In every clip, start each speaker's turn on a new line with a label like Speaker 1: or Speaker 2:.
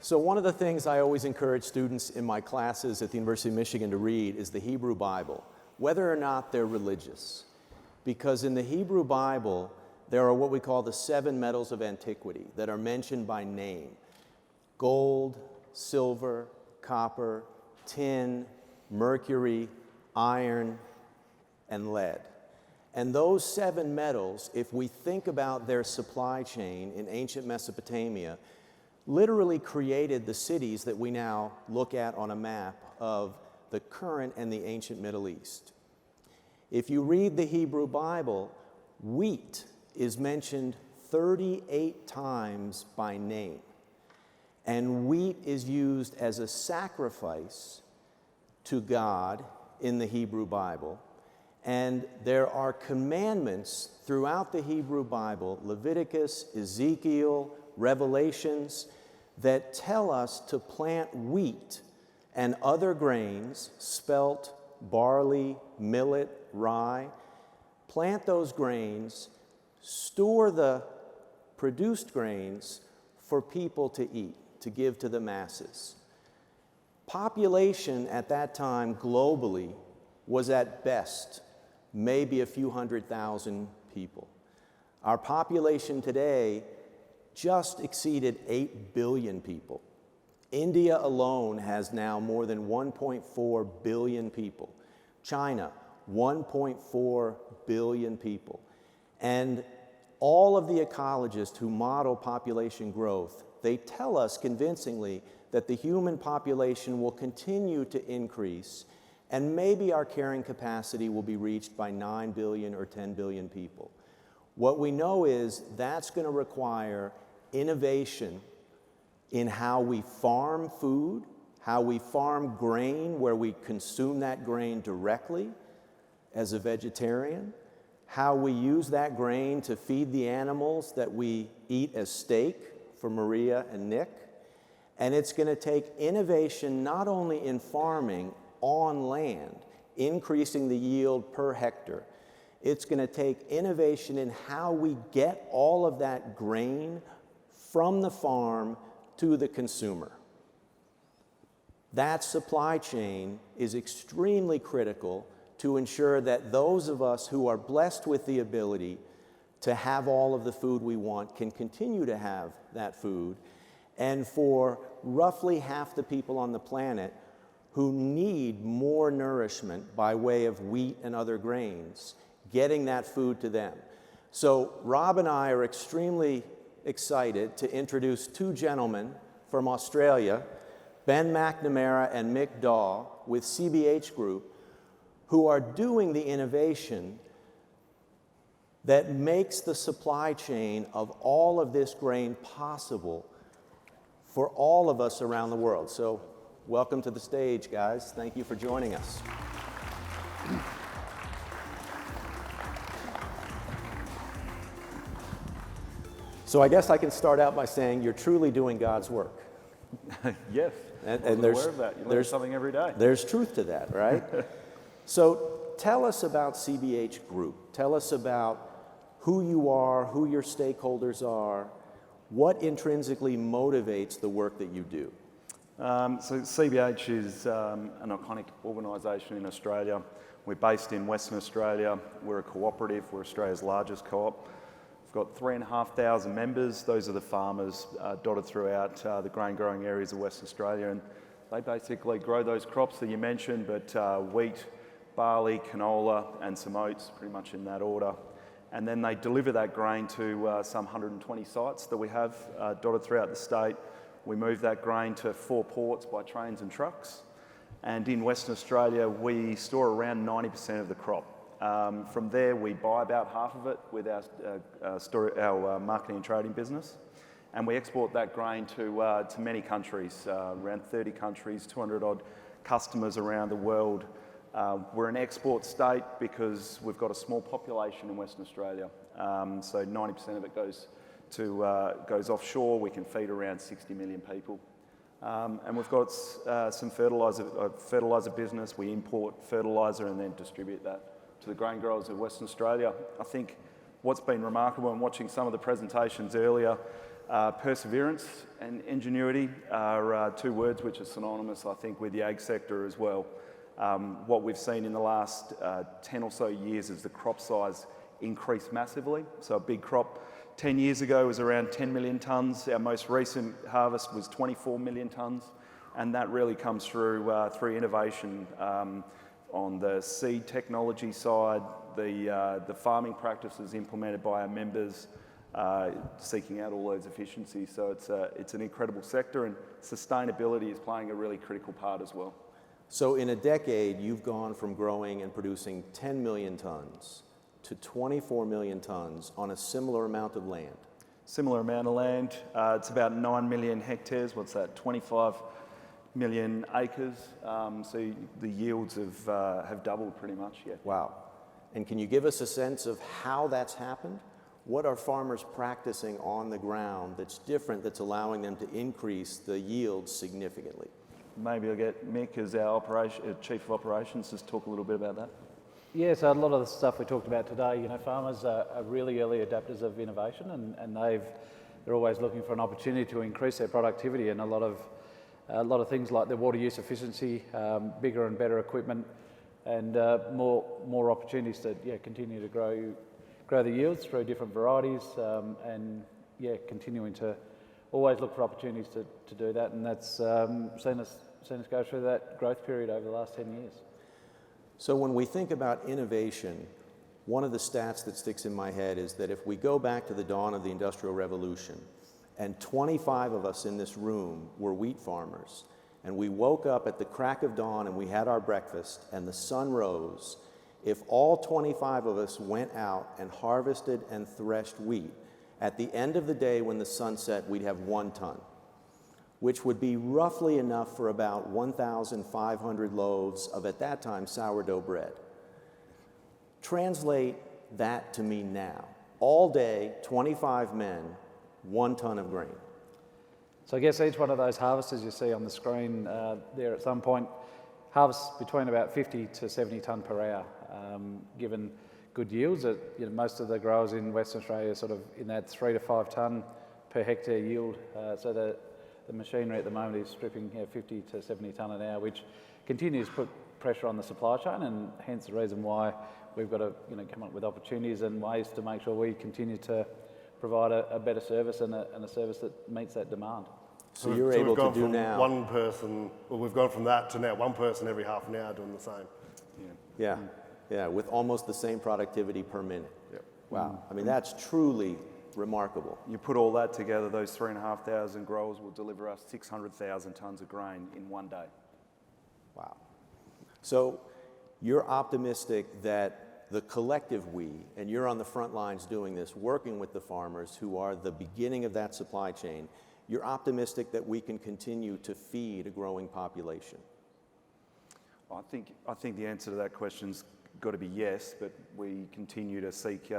Speaker 1: So one of the things I always encourage students in my classes at the University of Michigan to read is the Hebrew Bible, whether or not they're religious. Because in the Hebrew Bible, there are what we call the 7 metals of antiquity that are mentioned by name: gold, silver, copper, tin, mercury, iron, and lead. And those 7 metals, if we think about their supply chain in ancient Mesopotamia, literally created the cities that we now look at on a map of the current and the ancient Middle East. If you read the Hebrew Bible, wheat is mentioned 38 times by name. And wheat is used as a sacrifice to God in the Hebrew Bible. And there are commandments throughout the Hebrew Bible, Leviticus, Ezekiel, Revelations, that tell us to plant wheat and other grains, spelt, barley, millet, rye. Plant those grains, store the produced grains for people to eat, to give to the masses. Population at that time globally was at best maybe a few 100,000 people. Our population today just exceeded 8 billion people. India alone has now more than 1.4 billion people. China, 1.4 billion people. And all of the ecologists who model population growth, they tell us convincingly that the human population will continue to increase, and maybe our carrying capacity will be reached by 9 billion or 10 billion people. What we know is that's going to require innovation in how we farm food, how we farm grain where we consume that grain directly as a vegetarian, how we use that grain to feed the animals that we eat as steak for Maria and Nick. And it's going to take innovation not only in farming on land, increasing the yield per hectare. It's going to take innovation in how we get all of that grain from the farm to the consumer. That supply chain is extremely critical to ensure that those of us who are blessed with the ability to have all of the food we want can continue to have that food, and for roughly half the people on the planet who need more nourishment by way of wheat and other grains, getting that food to them. So Rob and I are extremely excited to introduce 2 gentlemen from Australia, Ben McNamara and Mick Daw with CBH Group, who are doing the innovation that makes the supply chain of all of this grain possible for all of us around the world. So welcome to the stage, guys. Thank you for joining us. So I guess I can start out by saying you're truly doing God's work.
Speaker 2: Yes,
Speaker 1: and there's,
Speaker 2: aware of that. You learn something every day.
Speaker 1: There's truth to that, right? So tell us about CBH Group. Tell us about who you are, who your stakeholders are, what intrinsically motivates the work that you do.
Speaker 2: So CBH is an iconic organisation in Australia. We're based in Western Australia. We're a cooperative. We're Australia's largest co-op. We've got 3,500 members. Those are the farmers dotted throughout the grain growing areas of Western Australia, and they basically grow those crops that you mentioned, but wheat, barley, canola and some oats, pretty much in that order. And then they deliver that grain to some 120 sites that we have dotted throughout the state. We move that grain to 4 ports by trains and trucks. And in Western Australia, we store around 90% of the crop. From there, we buy about half of it with our marketing and trading business. And we export that grain to many countries, around 30 countries, 200 odd customers around the world. We're an export state because we've got a small population in Western Australia. So 90% of it goes offshore. We can feed around 60 million people. And we've got some fertiliser business. We import fertiliser and then distribute that to the grain growers of Western Australia. I think what's been remarkable in watching some of the presentations earlier, Perseverance and ingenuity are two words which are synonymous, I think, with the ag sector as well. What we've seen in the last 10 or so years is the crop size increased massively. So a big crop 10 years ago was around 10 million tonnes. Our most recent harvest was 24 million tonnes. And that really comes through innovation on the seed technology side, the farming practices implemented by our members, seeking out all those efficiencies. So it's an incredible sector, and sustainability is playing a really critical part as well.
Speaker 1: So in a decade, you've gone from growing and producing 10 million tons to 24 million tons on a similar amount of land.
Speaker 2: Similar amount of land. It's about 9 million hectares. What's that? 25 million acres. So the yields have doubled pretty much, yeah.
Speaker 1: Wow. And can you give us a sense of how that's happened? What are farmers practicing on the ground that's different, that's allowing them to increase the yields significantly?
Speaker 2: Maybe I'll get Mick as our Chief of Operations, just talk a little bit about that.
Speaker 3: Yeah, so a lot of the stuff we talked about today, farmers are really early adapters of innovation, and they're always looking for an opportunity to increase their productivity, and a lot of things like the water use efficiency, bigger and better equipment, and more opportunities to continue to grow the yields through different varieties, and continuing to always look for opportunities to do that, and that's seen us go through that growth period over the last 10 years.
Speaker 1: So when we think about innovation, one of the stats that sticks in my head is that if we go back to the dawn of the Industrial Revolution, and 25 of us in this room were wheat farmers, and we woke up at the crack of dawn and we had our breakfast and the sun rose, if all 25 of us went out and harvested and threshed wheat, at the end of the day when the sun set, we'd have 1 ton, which would be roughly enough for about 1,500 loaves of, at that time, sourdough bread. Translate that to me now. All day, 25 men, 1 ton of grain.
Speaker 3: So I guess each one of those harvesters you see on the screen there at some point harvests between about 50 to 70 tonne per hour, given good yields. Most of the growers in Western Australia are sort of in that 3 to 5 tonne per hectare yield. So the machinery at the moment is stripping 50 to 70 tonne an hour, which continues to put pressure on the supply chain, and hence the reason why we've got to come up with opportunities and ways to make sure we continue to provide a better service and a service that meets that demand.
Speaker 1: So you're able to do now.
Speaker 4: One person, well, we've gone from that to now 1 person every half an hour doing the same.
Speaker 1: Yeah, with almost the same productivity per minute.
Speaker 4: Yep.
Speaker 1: Wow, I mean, that's truly remarkable.
Speaker 2: You put all that together, those 3,500 growers will deliver us 600,000 tonnes of grain in 1 day.
Speaker 1: Wow. So you're optimistic that the collective we, and you're on the front lines doing this, working with the farmers who are the beginning of that supply chain, you're optimistic that we can continue to feed a growing population?
Speaker 2: I think the answer to that question's got to be yes, but we continue to seek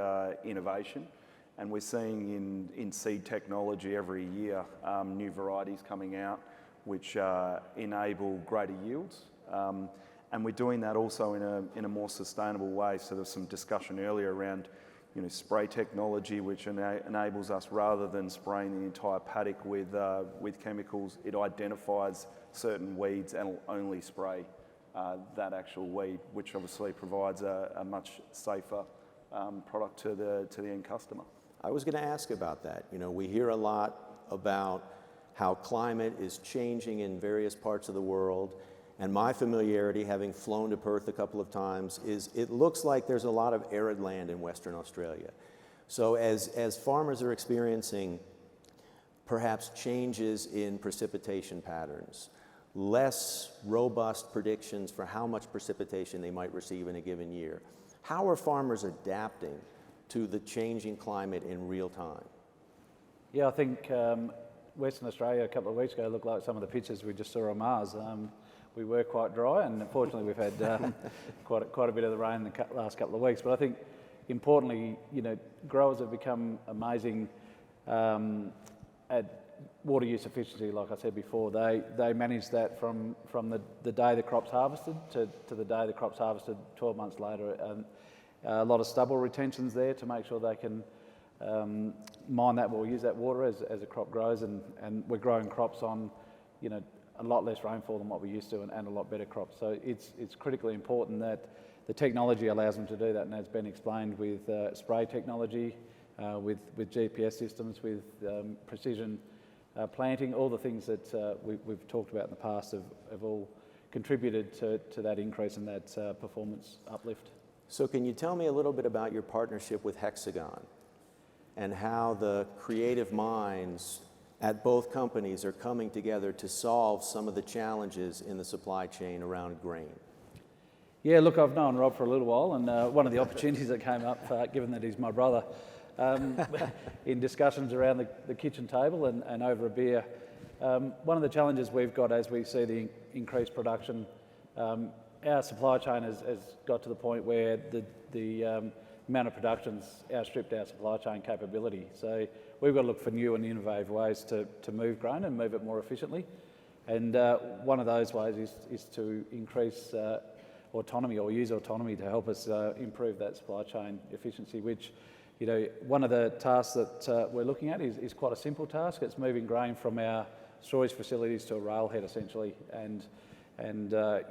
Speaker 2: innovation. And we're seeing in seed technology every year new varieties coming out which enable greater yields. And we're doing that also in a more sustainable way. So there's some discussion earlier around spray technology, which enables us, rather than spraying the entire paddock with chemicals, it identifies certain weeds and will only spray that actual weed, which obviously provides a much safer product to the end customer.
Speaker 1: I was going to ask about that. We hear a lot about how climate is changing in various parts of the world, and my familiarity, having flown to Perth a couple of times, is it looks like there's a lot of arid land in Western Australia. So as farmers are experiencing perhaps changes in precipitation patterns, less robust predictions for how much precipitation they might receive in a given year, how are farmers adapting to the changing climate in real time? Yeah,
Speaker 3: I think Western Australia a couple of weeks ago looked like some of the pictures we just saw on Mars. We were quite dry, and unfortunately we've had quite a bit of the rain in the last couple of weeks. But I think importantly, growers have become amazing at water use efficiency. Like I said before, they manage that from the day the crop's harvested to the day the crop's harvested 12 months later. And a lot of stubble retentions there to make sure they can mine that, we'll use that water as the crop grows, and we're growing crops on, you know, a lot less rainfall than what we used to, and a lot better crops. So it's critically important that the technology allows them to do that, and as Ben explained, with spray technology, with GPS systems, with precision planting, all the things that we've talked about in the past have all contributed to that increase and that performance uplift.
Speaker 1: So can you tell me a little bit about your partnership with HxGN and how the creative minds at both companies are coming together to solve some of the challenges in the supply chain around grain?
Speaker 3: Yeah, look, I've known Rob for a little while, and one of the opportunities that came up, given that he's my brother, in discussions around the kitchen table and over a beer, one of the challenges we've got as we see the increased production, our supply chain has got to the point where the amount of production's outstripped our supply chain capability. So we've got to look for new and innovative ways to move grain and move it more efficiently. And one of those ways is to increase autonomy, or use autonomy to help us improve that supply chain efficiency, which, you know, one of the tasks that we're looking at is quite a simple task. It's moving grain from our storage facilities to a railhead, essentially. And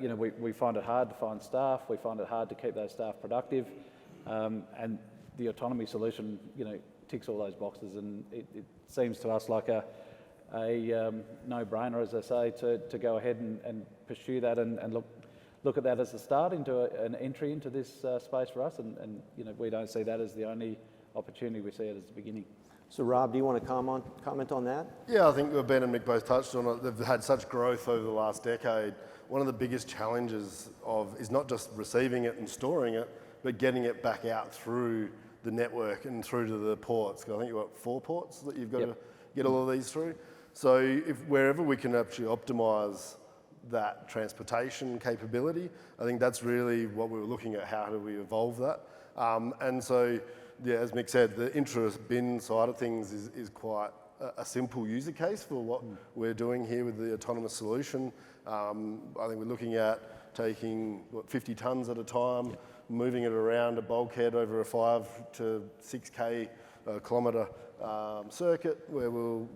Speaker 3: you know, we find it hard to find staff. We find it hard to keep those staff productive. And the autonomy solution, you know, ticks all those boxes, and it seems to us like a no-brainer, as I say, to go ahead and pursue that and look at that as a start into an entry into this space for us. And you know, we don't see that as the only opportunity. We see it as the beginning.
Speaker 1: So Rob, do you want to comment on that?
Speaker 4: Yeah, I think Ben and Mick both touched on it. They've had such growth over the last decade. One of the biggest challenges is not just receiving it and storing it, but getting it back out through the network and through to the ports. 'Cause I think you've got 4 ports that you've got to get all of these through. So wherever we can actually optimise that transportation capability, I think that's really what we were looking at. How do we evolve that? And so, yeah, as Mick said, the intra-bin side of things is quite a simple user case for what we're doing here with the autonomous solution. I think we're looking at taking 50 tonnes at a time, moving it around a bulkhead over a 5 to 6k kilometre circuit, where we'll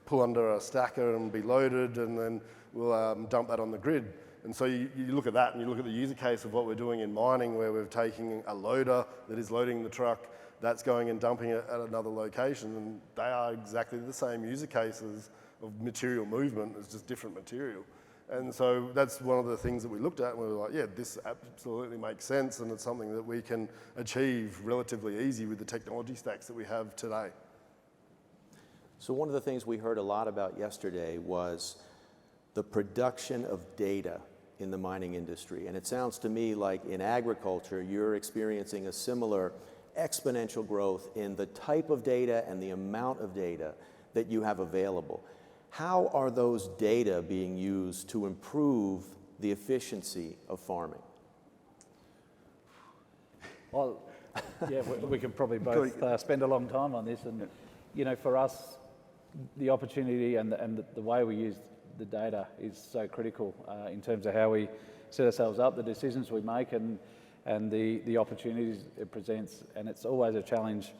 Speaker 4: pull under a stacker and be loaded, and then we'll dump that on the grid. And so you look at that and you look at the user case of what we're doing in mining, where we're taking a loader that is loading the truck, that's going and dumping it at another location, and they are exactly the same user cases of material movement. It's just different material. And so that's one of the things that we looked at, and we were like, yeah, this absolutely makes sense, and it's something that we can achieve relatively easy with the technology stacks that we have today.
Speaker 1: So one of the things we heard a lot about yesterday was the production of data in the mining industry. And it sounds to me like in agriculture, you're experiencing a similar exponential growth in the type of data and the amount of data that you have available. How are those data being used to improve the efficiency of farming?
Speaker 3: Well, yeah, we could probably both spend a long time on this. And, you know, for us, the opportunity and the way we use the data is so critical in terms of how we set ourselves up, the decisions we make, and the opportunities it presents. And it's always a challenge,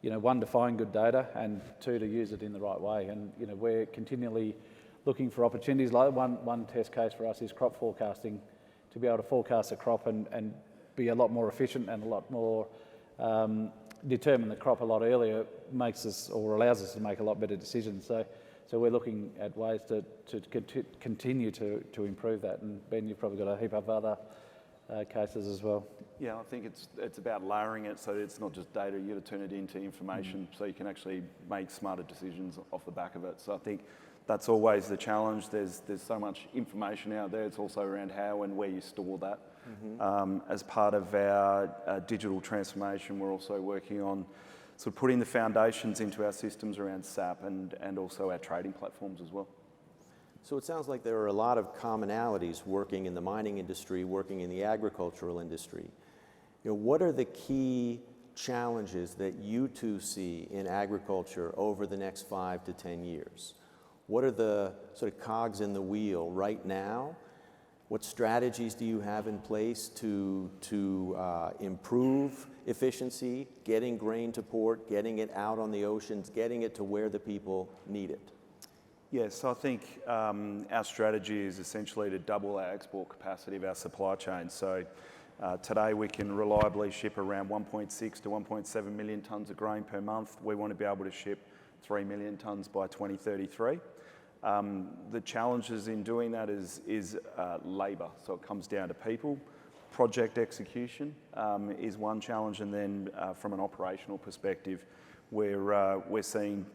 Speaker 3: you know, 1, to find good data, and 2, to use it in the right way. And, you know, we're continually looking for opportunities. Like one test case for us is crop forecasting, to be able to forecast a crop and be a lot more efficient and a lot more determine the crop a lot earlier makes us, or allows us to make a lot better decisions. So we're looking at ways to continue to improve that. And Ben, you've probably got a heap of other cases as well.
Speaker 2: Yeah, I think it's about layering it, so it's not just data. You got to turn it into information, so you can actually make smarter decisions off the back of it. So I think that's always the challenge. There's so much information out there. It's also around how and where you store that. As part of our digital transformation, we're also working on sort of putting the foundations into our systems around SAP and also our trading platforms as well.
Speaker 1: So it sounds like there are a lot of commonalities working in the mining industry, working in the agricultural industry. You know, what are the key challenges that you two see in agriculture over the next 5 to 10 years? What are the sort of cogs in the wheel right now? What strategies do you have in place to improve efficiency, getting grain to port, getting it out on the oceans, getting it to where the people need it?
Speaker 2: Yes, so I think our strategy is essentially to double our export capacity of our supply chain. So today we can reliably ship around 1.6 to 1.7 million tonnes of grain per month. We want to be able to ship 3 million tonnes by 2033. The challenges in doing that is labour, so it comes down to people. Project execution is one challenge, and then from an operational perspective, we're seeing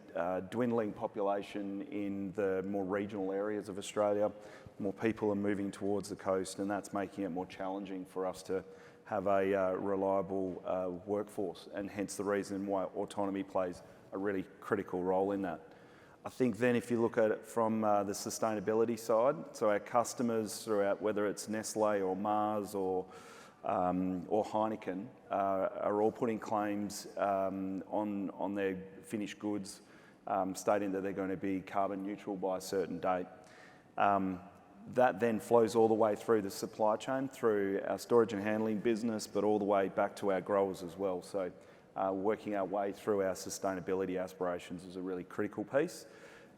Speaker 2: dwindling population in the more regional areas of Australia. More people are moving towards the coast, and that's making it more challenging for us to have a reliable workforce, and hence the reason why autonomy plays a really critical role in that. I think then if you look at it from the sustainability side, so our customers throughout, whether it's Nestle or Mars or Heineken, are all putting claims on their finished goods, stating that they're going to be carbon neutral by a certain date. That then flows all the way through the supply chain, through our storage and handling business, but all the way back to our growers as well. So working our way through our sustainability aspirations is a really critical piece.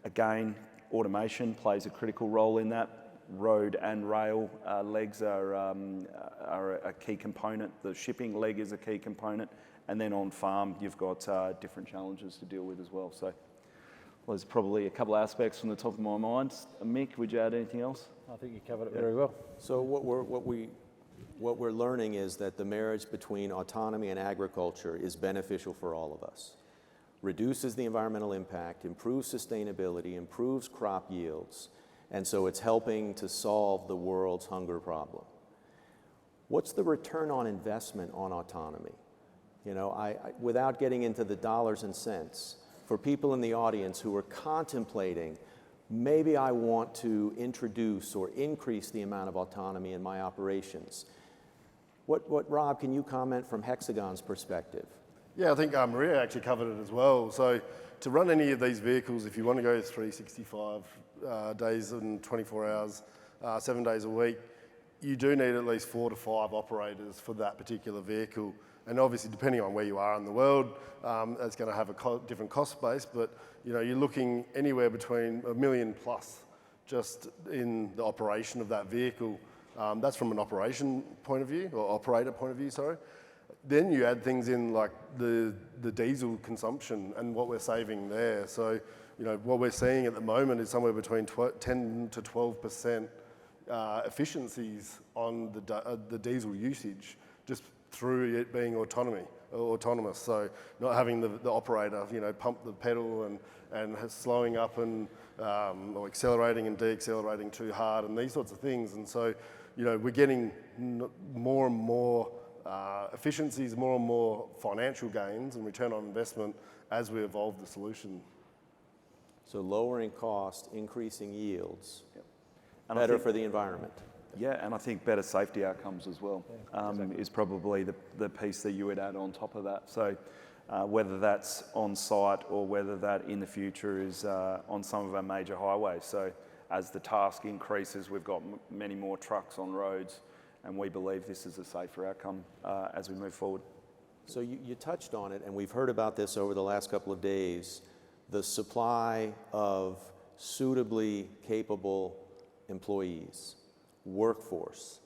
Speaker 2: Again, automation plays a critical role in that. Road and rail legs are a key component. The shipping leg is a key component. And then on farm, you've got different challenges to deal with as well. So there's probably a couple of aspects from the top of my mind. Mick, would you add anything else?
Speaker 3: I think you covered it very well.
Speaker 1: So what we're learning is that the marriage between autonomy and agriculture is beneficial for all of us. Reduces the environmental impact, improves sustainability, improves crop yields, and so it's helping to solve the world's hunger problem. What's the return on investment on autonomy? You know, without getting into the dollars and cents, for people in the audience who are contemplating, maybe I want to introduce or increase the amount of autonomy in my operations. What Rob, can you comment from HxGN's perspective?
Speaker 4: Yeah, I think Maria actually covered it as well. So to run any of these vehicles, if you want to go 365 days and 24 hours, 7 days a week, you do need at least 4 to 5 operators for that particular vehicle. And obviously, depending on where you are in the world, that's going to have a different cost base. But you know, you're looking anywhere between $1 million plus just in the operation of that vehicle. That's from an operation point of view, or operator point of view, sorry. Then you add things in like the diesel consumption and what we're saving there. So, you know, what we're seeing at the moment is somewhere between 10 to 12% efficiencies on the diesel usage, just through it being autonomous. So not having the operator, you know, pump the pedal and slowing up and or accelerating and deaccelerating too hard and these sorts of things. And so, you know, we're getting more and more efficiencies, more and more financial gains and return on investment as we evolve the solution.
Speaker 1: So lowering cost, increasing yields,
Speaker 2: Yep.
Speaker 1: better for the environment.
Speaker 2: Yeah, and I think better safety outcomes as well is probably the piece that you would add on top of that. So whether that's on site or whether that in the future is on some of our major highways. So as the task increases, we've got many more trucks on roads, and we believe this is a safer outcome as we move forward.
Speaker 1: So you touched on it, and we've heard about this over the last couple of days, the supply of suitably capable employees, workforce.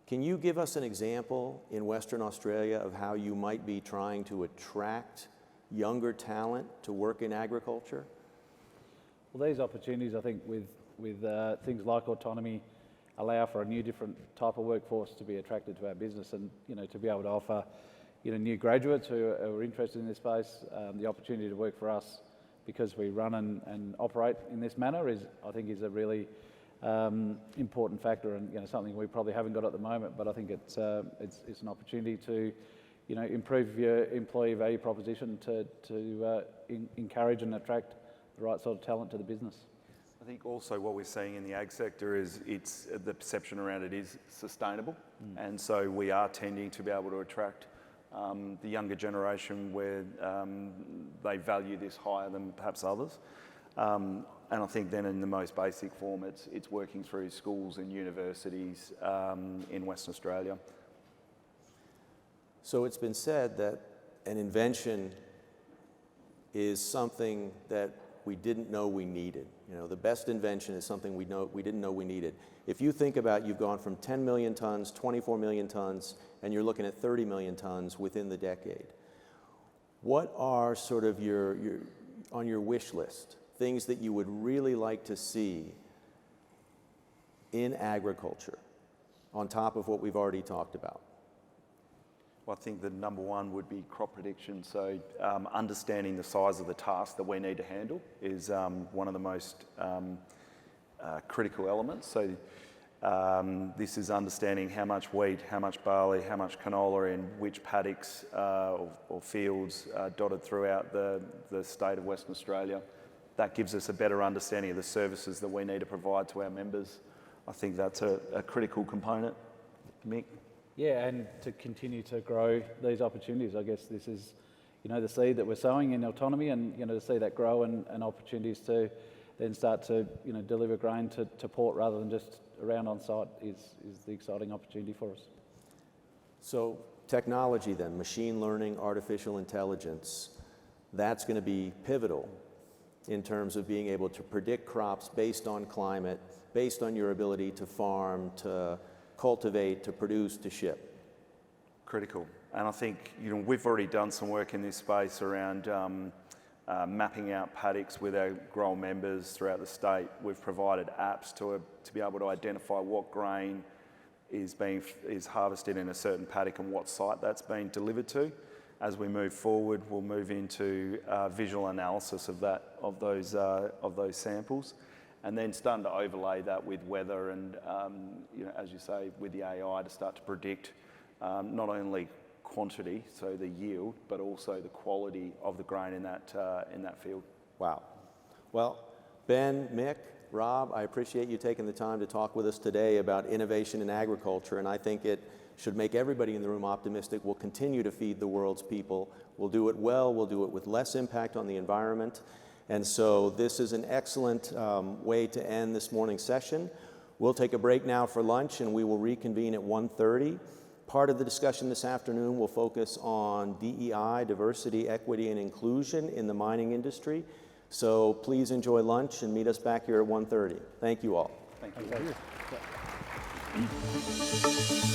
Speaker 1: Can you give us an example in Western Australia of how you might be trying to attract younger talent to work in agriculture?
Speaker 3: Well, these opportunities, I think, with things like autonomy, allow for a new, different type of workforce to be attracted to our business, and you know, to be able to offer, you know, new graduates who are interested in this space the opportunity to work for us because we run and operate in this manner is, I think, is a really important factor, and you know, something we probably haven't got at the moment. But I think it's an opportunity to, you know, improve your employee value proposition to encourage and attract the right sort of talent to the business.
Speaker 2: I think also what we're seeing in the ag sector is the perception around it is sustainable, and so we are tending to be able to attract the younger generation where they value this higher than perhaps others. And I think then in the most basic form, it's working through schools and universities in Western Australia.
Speaker 1: So it's been said that an invention is something that we didn't know we needed. You know, the best invention is something we didn't know we needed. If you think about, you've gone from 10 million tons, 24 million tons, and you're looking at 30 million tons within the decade. What are sort of your on your wish list, things that you would really like to see in agriculture on top of what we've already talked about?
Speaker 2: Well, I think the number one would be crop prediction. So understanding the size of the task that we need to handle is one of the most critical elements. So this is understanding how much wheat, how much barley, how much canola in which paddocks or fields dotted throughout the state of Western Australia. That gives us a better understanding of the services that we need to provide to our members. I think that's a critical component. Mick?
Speaker 3: Yeah, and to continue to grow these opportunities. I guess this is, you know, the seed that we're sowing in Autonomy, and, you know, to see that grow and opportunities to then start to, you know, deliver grain to port rather than just around on site is the exciting opportunity for us.
Speaker 1: So technology then, machine learning, artificial intelligence, that's going to be pivotal in terms of being able to predict crops based on climate, based on your ability to farm, to cultivate, to produce, to ship.
Speaker 2: Critical. And I think, you know, we've already done some work in this space around mapping out paddocks with our grower members throughout the state. We've provided apps to be able to identify what grain is harvested in a certain paddock and what site that's being delivered to. As we move forward, we'll move into visual analysis of those samples, and then starting to overlay that with weather and, you know, as you say, with the AI to start to predict not only quantity, so the yield, but also the quality of the grain in that field.
Speaker 1: Wow. Well, Ben, Mick, Rob, I appreciate you taking the time to talk with us today about innovation in agriculture, and I think it should make everybody in the room optimistic. We'll continue to feed the world's people. We'll do it well. We'll do it with less impact on the environment. And so this is an excellent way to end this morning's session. We'll take a break now for lunch, and we will reconvene at 1:30. Part of the discussion this afternoon will focus on DEI, diversity, equity, and inclusion in the mining industry. So please enjoy lunch and meet us back here at 1:30. Thank you all.
Speaker 2: Thank you.
Speaker 3: Thank you.